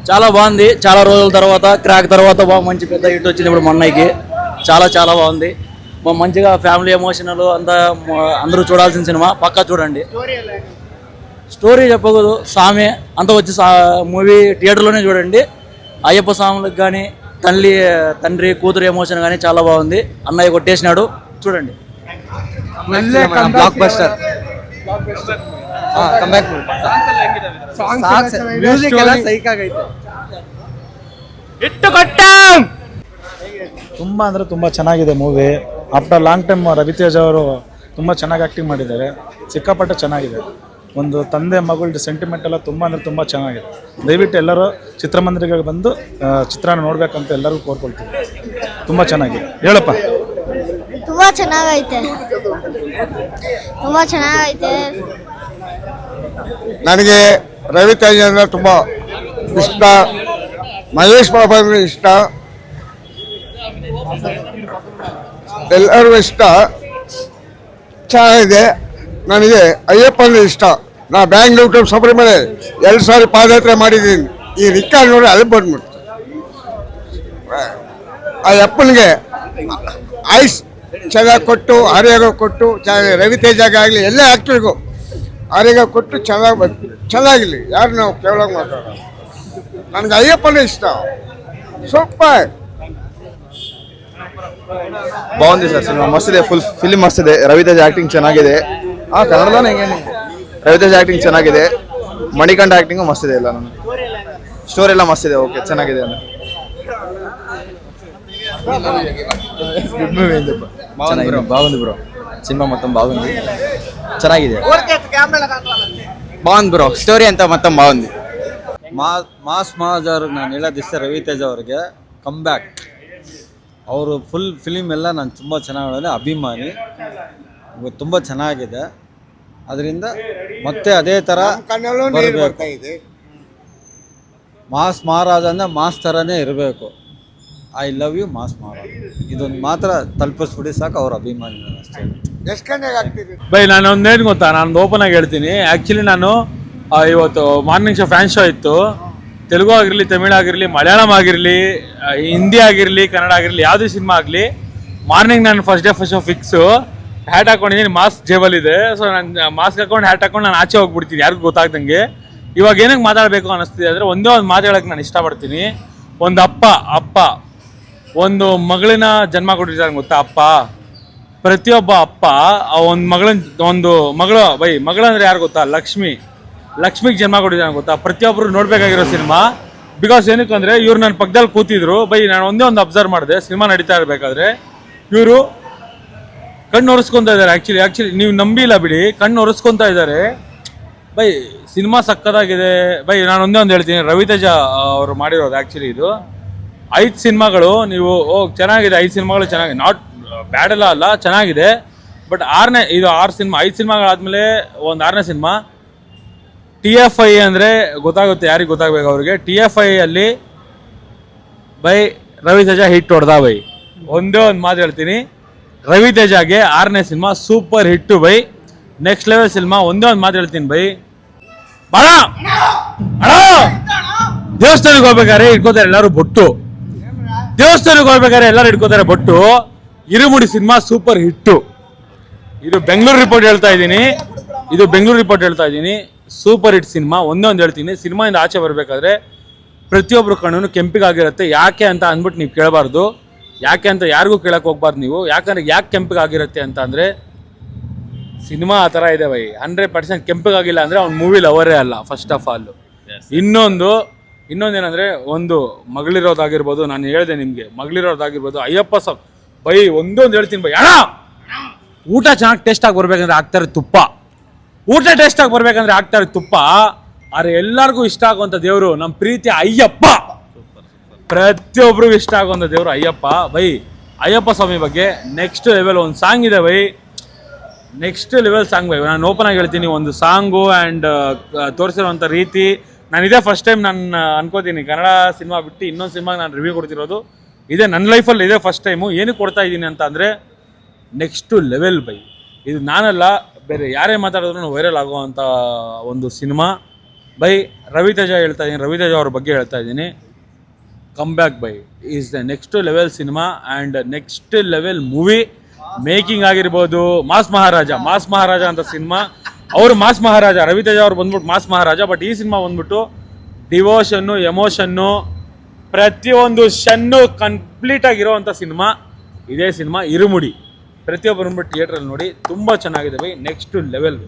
చాలా బాగుంది. చాలా రోజుల తర్వాత క్రాక్ తర్వాత బాగా మంచి పెద్ద హిట్ వచ్చింది ఇప్పుడు మొన్నకి. చాలా చాలా బాగుంది. మంచిగా ఫ్యామిలీ ఎమోషనల్ అంతా అందరూ చూడాల్సిన సినిమా. పక్కా చూడండి. స్టోరీ చెప్పకూడదు, సామే అంతా వచ్చి మూవీ థియేటర్లోనే చూడండి. అయ్యప్ప స్వాములకు కానీ తండ్రి కూతురు ఎమోషన్ కానీ చాలా బాగుంది. అన్నయ్య కొట్టేసినాడు, చూడండి. ಬ್ಲಾಕ್ ಬಸ್ಟರ್ ಕಮ್ಬ್ಯಾಕ್ ಮ್ಯೂಸಿಕ್ ಎಲ್ಲ ಸೈಕ್ ಆಗೈತೆ. ಇಟ್ಟು ಕೊಟ್ಟ ತುಂಬ ಅಂದರೆ ತುಂಬ ಚೆನ್ನಾಗಿದೆ ಮೂವಿ. ಆಫ್ಟರ್ ಲಾಂಗ್ ಟೈಮ್ ರವಿತೇಜ್ ಅವರು ತುಂಬ ಚೆನ್ನಾಗಿ ಆ್ಯಕ್ಟಿಂಗ್ ಮಾಡಿದ್ದಾರೆ. ಸಿಕ್ಕಾಪಟ್ಟೆ ಚೆನ್ನಾಗಿದೆ. ಒಂದು ತಂದೆ ಮಗಳ ಸೆಂಟಿಮೆಂಟ್ ಎಲ್ಲ ತುಂಬ ಅಂದರೆ ತುಂಬ ಚೆನ್ನಾಗಿದೆ. ದಯವಿಟ್ಟು ಎಲ್ಲರೂ ಚಿತ್ರಮಂದಿರಗಳಿಗೆ ಬಂದು ಚಿತ್ರನ ನೋಡಬೇಕಂತ ಎಲ್ಲರಿಗೂ ಕೋರ್ಕೊಳ್ತೀವಿ. ತುಂಬ ಚೆನ್ನಾಗಿದೆ. ಹೇಳಪ್ಪ. ತುಂಬ ಚೆನ್ನಾಗೈತೆ. ನನಗೆ ರವಿತೇಜ ಅಂದರೆ ತುಂಬ ಇಷ್ಟ. ಮಹೇಶ್ ಬಾಬು ಅಂದರೆ ಇಷ್ಟ. ಎಲ್ಲರಿಗೂ ಇಷ್ಟ. ಚೆನ್ನಾಗಿದೆ. ನನಗೆ ಅಯ್ಯಪ್ಪ ಅಂದರೆ ಇಷ್ಟ. ನಾ ಬ್ಯಾಂಗ್ಳೂರ್ ಟು ಶಬರಿಮಲೆ 2 ಸಾರಿ ಪಾದಯಾತ್ರೆ ಮಾಡಿದ್ದೀನಿ. ಈ ರಿಕಾರ್ಡ್ ನೋಡಿ ಅಲ್ಲಿ ಬಂದ್ಬಿಡ್ತು. ಆ ಅಪ್ಪನಿಗೆ ಐಸ್ ಚೆನ್ನಾಗಿ ಕೊಟ್ಟು ಆರ್ಯಾಗ ಕೊಟ್ಟು ರವಿತೇಜಾಗಲಿ ಎಲ್ಲ ಆ್ಯಕ್ಟ್ರಿಗೂ ಆರ್ಯಾಗ ಕೊಟ್ಟು ಚೆನ್ನಾಗಿರಲಿ. ಯಾರು ನಾವು ಕೇಳೋಕೆ ಮಾತಾಡೋಣ. ನನಗೆ ಅಯ್ಯಪ್ಪನೇ ಇಷ್ಟ. ಸೂಪರ್. ಬಾగుంది ಸರ್ ಸಿನಿಮಾ. ಮಸ್ತಿದೆ. ಫುಲ್ ಫಿಲ್ಮ್ ಮಸ್ತಿದೆ. ರವಿತೇಜ್ ಆ್ಯಕ್ಟಿಂಗ್ ಚೆನ್ನಾಗಿದೆ. ಕನ್ನಡದಾನೆ ಹೆಂಗೇನು. ರವಿತೇಜ್ ಆ್ಯಕ್ಟಿಂಗ್ ಚೆನ್ನಾಗಿದೆ. ಮಣಿಕಂಠ ಆ್ಯಕ್ಟಿಂಗು ಮಸ್ತಿದೆ. ಎಲ್ಲ ನನಗೆ ಸ್ಟೋರಿ ಎಲ್ಲ ಮಸ್ತಿದೆ. ಓಕೆ ಚೆನ್ನಾಗಿದೆ. బాగుంది బ్రో. సినిమా మొత్తం బాగుంది, ಚೆನ್ನಾಗಿದೆ. బాగుంది బ్రో. స్టోరీ అంతా మొత్తం బాగుంది. ಮಾಸ್ ಅವ್ರಿಗೆ ನಾನು ಹೇಳೋದಿಷ್ಟ, ರವಿತೇಜ ಅವ್ರಿಗೆ ಕಮ್ಬ್ಯಾಕ್. ಅವರು ಫುಲ್ ಫಿಲಿಮ್ ಎಲ್ಲ ನಾನು ತುಂಬ ಚೆನ್ನಾಗಿ ಅಭಿಮಾನಿ. ತುಂಬ ಚೆನ್ನಾಗಿದೆ. ಅದರಿಂದ ಮತ್ತೆ ಅದೇ ಥರ ಬರಬೇಕು. ಮಾಸ್ ಮಹಾರಾಜ ಅಂದರೆ ಮಾಸ್ ಥರನೇ ಇರಬೇಕು. I love you mass Maharaj. ಇದೊಂದು ಮಾತ್ರ ತಲುಪಿಸ್ಬಿಡಿ ಸಾಕು ಅವ್ರ ಅಭಿಮಾನಿ ಅಷ್ಟೇ. ಬೈ ನಾನು ಒಂದೇನು ಗೊತ್ತಾ, ನಾನು ಓಪನ್ ಆಗಿ ಹೇಳ್ತೀನಿ. ಆ್ಯಕ್ಚುಲಿ ನಾನು ಇವತ್ತು ಮಾರ್ನಿಂಗ್ ಶೋ ಫ್ಯಾನ್ ಶೋ ಇತ್ತು. ತೆಲುಗು ಆಗಿರಲಿ, ತಮಿಳು ಆಗಿರಲಿ, ಮಲಯಾಳಂ ಆಗಿರಲಿ, ಹಿಂದಿ ಆಗಿರಲಿ, ಕನ್ನಡ ಆಗಿರಲಿ, ಯಾವುದೇ ಸಿನಿಮಾ ಆಗಲಿ, ಮಾರ್ನಿಂಗ್ ನಾನು ಫಸ್ಟ್ ಶೋ ಫಿಕ್ಸು. ಹ್ಯಾಟ್ ಹಾಕೊಂಡಿದ್ದೀನಿ, ಮಾಸ್ಕ್ ಜೇಬಲ್ಲಿದೆ. ಸೊ ನಾನು ಮಾಸ್ಕ್ ಹಾಕೊಂಡು ಹ್ಯಾಟ್ ಹಾಕೊಂಡು ನಾನು ಆಚೆ ಹೋಗ್ಬಿಡ್ತೀನಿ ಯಾರಿಗೂ ಗೊತ್ತಾಗ್ದಂಗೆ. ಇವಾಗ ಏನಕ್ಕೆ ಮಾತಾಡಬೇಕು ಅನ್ನಿಸ್ತಿದೆ ಅಂದರೆ, ಒಂದೇ ಒಂದು ಮಾತು ಹೇಳೋಕ್ಕೆ ನಾನು ಇಷ್ಟಪಡ್ತೀನಿ. ಒಂದು ಅಪ್ಪ ಒಂದು ಮಗಳಿನ ಜನ್ಮ ಕೊಟ್ಟಿರ್ತಾರೆ ಗೊತ್ತಾ. ಪ್ರತಿಯೊಬ್ಬ ಅಪ್ಪ ಒಂದು ಮಗಳಂದ್ರೆ ಯಾರು ಗೊತ್ತಾ, ಲಕ್ಷ್ಮಿಗೆ ಜನ್ಮ ಕೊಟ್ಟಿದ್ದಾನೆ ಗೊತ್ತಾ. ಪ್ರತಿಯೊಬ್ಬರು ನೋಡ್ಬೇಕಾಗಿರೋ ಸಿನಿಮಾ. ಬಿಕಾಸ್ ಏನಕ್ಕೆ ಅಂದರೆ, ಇವ್ರು ನನ್ನ ಪಕ್ಕದಲ್ಲಿ ಕೂತಿದ್ರು. ನಾನು ಒಂದೇ ಒಂದು ಅಬ್ಸರ್ವ್ ಮಾಡಿದೆ. ಸಿನಿಮಾ ನಡೀತಾ ಇರಬೇಕಾದ್ರೆ ಇವರು ಕಣ್ಣು ಒರೆಸ್ಕೊತಾ ಇದ್ದಾರೆ. ಆ್ಯಕ್ಚುಲಿ ನೀವು ನಂಬಿಲ್ಲ ಬಿಡಿ, ಕಣ್ಣು ಒರೆಸ್ಕೊತಾ ಇದ್ದಾರೆ. ಸಿನಿಮಾ ಸಕ್ಕತ್ತಾಗಿದೆ. ನಾನು ಒಂದೇ ಒಂದು ಹೇಳ್ತೀನಿ, ರವಿತೇಜ ಅವರು ಮಾಡಿರೋದು ಆ್ಯಕ್ಚುಲಿ ಇದು 5 ಸಿನಿಮಾಗಳು. ನೀವು ಚೆನ್ನಾಗಿದೆ. 5 ಸಿನಿಮಾಗಳು ಚೆನ್ನಾಗಿದೆ. ನಾಟ್ ಬ್ಯಾಡ್ ಅಲ್ಲ, ಚೆನ್ನಾಗಿದೆ. ಬಟ್ 6 ಸಿನಿಮಾ 5 ಸಿನಿಮಾಗಳಾದಮೇಲೆ ಒಂದು 6ನೇ ಸಿನಿಮಾ TFI ಅಂದರೆ ಗೊತ್ತಾಗುತ್ತೆ. ಯಾರಿಗೆ ಗೊತ್ತಾಗಬೇಕು ಅವ್ರಿಗೆ. TFI ಅಲ್ಲಿ ರವಿತೇಜ ಹಿಟ್ ಹೊಡೆದ. ಒಂದೇ ಒಂದು ಮಾತು ಹೇಳ್ತೀನಿ, ರವಿತೇಜಗೆ 6ನೇ cinema super hit. Next level cinema. ಒಂದೇ ಒಂದು ಮಾತು ಹೇಳ್ತೀನಿ ಬಾಳ ದೇವಸ್ಥಾನಕ್ಕೆ ಹೋಗ್ಬೇಕಾದ್ರೆ ಇಟ್ಕೋತಾರೆ ಎಲ್ಲರೂ ಬೊಟ್ಟು. ಇರುಮುಡಿ ಸಿನಿಮಾ ಸೂಪರ್ ಹಿಟ್ಟು. ಇದು ಬೆಂಗಳೂರು ರಿಪೋರ್ಟ್ ಹೇಳ್ತಾ ಇದ್ದೀನಿ. Super hit cinema. ಒಂದೇ ಒಂದು ಹೇಳ್ತೀನಿ, ಸಿನಿಮಾಯಿಂದ ಆಚೆ ಬರಬೇಕಾದ್ರೆ ಪ್ರತಿಯೊಬ್ಬರು ಕಣ್ಣು ಕೆಂಪಿಗಾಗಿರುತ್ತೆ. ಯಾಕೆ ಅಂತ ಅಂದ್ಬಿಟ್ಟು ನೀವು ಕೇಳಬಾರ್ದು. ಯಾಕೆ ಅಂತ ಯಾರಿಗೂ ಕೇಳಕ್ಕೆ ಹೋಗ್ಬಾರ್ದು ನೀವು. ಯಾಕೆ ಕೆಂಪಿಗಾಗಿರುತ್ತೆ ಅಂತ ಅಂದರೆ, ಸಿನಿಮಾ ಆ ಥರ ಇದೆ 100% ಕೆಂಪಿಗಾಗಿಲ್ಲ ಅಂದರೆ ಅವ್ನು ಮೂವಿ ಲವರೇ ಅಲ್ಲ ಫಸ್ಟ್ ಆಫ್ ಆಲ್. ಇನ್ನೊಂದೇನೆಂದರೆ, ಒಂದು ಮಗಳಿರೋದಾಗಿರ್ಬೋದು, ನಾನು ಹೇಳಿದೆ ನಿಮಗೆ ಮಗಳಿರೋದಾಗಿರ್ಬೋದು, ಅಯ್ಯಪ್ಪ ಒಂದೊಂದು ಹೇಳ್ತೀನಿ ಅಣ್ಣ, ಊಟ ಚೆನ್ನಾಗಿ ಟೇಸ್ಟಾಗಿ ಬರ್ಬೇಕಂದ್ರೆ ಹಾಕ್ತಾರೆ ತುಪ್ಪ. ಆದರೆ ಎಲ್ಲರಿಗೂ ಇಷ್ಟ ಆಗುವಂಥ ದೇವರು ನಮ್ಮ ಪ್ರೀತಿ ಅಯ್ಯಪ್ಪ. ಪ್ರತಿಯೊಬ್ಬರಿಗೂ ಇಷ್ಟ ಆಗುವಂಥ ದೇವರು ಅಯ್ಯಪ್ಪ. ಅಯ್ಯಪ್ಪ ಸ್ವಾಮಿ ಬಗ್ಗೆ ನೆಕ್ಸ್ಟ್ ಲೆವೆಲ್ ಒಂದು ಸಾಂಗ್ ಇದೆ ನೆಕ್ಸ್ಟ್ ಲೆವೆಲ್ ಸಾಂಗ್ ನಾನು ಓಪನ್ ಆಗಿ ಹೇಳ್ತೀನಿ. ಒಂದು ಸಾಂಗು ಆ್ಯಂಡ್ ತೋರಿಸಿರುವಂಥ ರೀತಿ, ನಾನು ಇದೇ ಫಸ್ಟ್ ಟೈಮ್ ನಾನು ಅನ್ಕೋತೀನಿ ಕನ್ನಡ ಸಿನಿಮಾ ಬಿಟ್ಟು ಇನ್ನೊಂದು ಸಿನಿಮಾಗೆ ನಾನು ರಿವ್ಯೂ ಕೊಡ್ತಿರೋದು. ಇದೇ ನನ್ನ ಲೈಫಲ್ಲಿ ಇದೇ ಫಸ್ಟ್ ಟೈಮು. ಏನಕ್ಕೆ ಕೊಡ್ತಾ ಇದ್ದೀನಿ ಅಂತ ಅಂದರೆ, ನೆಕ್ಸ್ಟು ಲೆವೆಲ್ ಇದು ನಾನಲ್ಲ, ಬೇರೆ ಯಾರೇ ಮಾತಾಡಿದ್ರು ವೈರಲ್ ಆಗುವಂಥ ಒಂದು ಸಿನಿಮಾ. ಬೈ ರವಿತೇಜ ಹೇಳ್ತಾ ಇದ್ದೀನಿ, ರವಿತೇಜ ಅವ್ರ ಬಗ್ಗೆ ಹೇಳ್ತಾ ಇದ್ದೀನಿ. Come back by is the next level cinema and next level movie. Making ಆಗಿರ್ಬೋದು, ಮಾಸ್ ಮಹಾರಾಜ ಅಂತ ಸಿನಿಮಾ. ಅವರು ಮಾಸ್ ಮಹಾರಾಜ, ರವಿತೇಜ ಅವ್ರು ಬಂದ್ಬಿಟ್ಟು ಮಾಸ್ ಮಹಾರಾಜ. ಬಟ್ ಈ ಸಿನಿಮಾ ಬಂದ್ಬಿಟ್ಟು ಡಿವೋಷನ್ನು, ಎಮೋಷನ್ನು, ಪ್ರತಿಯೊಂದು ಶನ್ನು ಕಂಪ್ಲೀಟ್ ಆಗಿರೋವಂಥ ಸಿನಿಮಾ ಇದೇ ಸಿನಿಮಾ ಇರುಮುಡಿ. ಪ್ರತಿಯೊಬ್ಬರು ಬಂದ್ಬಿಟ್ಟು ಥಿಯೇಟ್ರಲ್ಲಿ ನೋಡಿ, ತುಂಬ ಚೆನ್ನಾಗಿದೆ ಬೈ, ನೆಕ್ಸ್ಟ್ ಲೆವೆಲ್.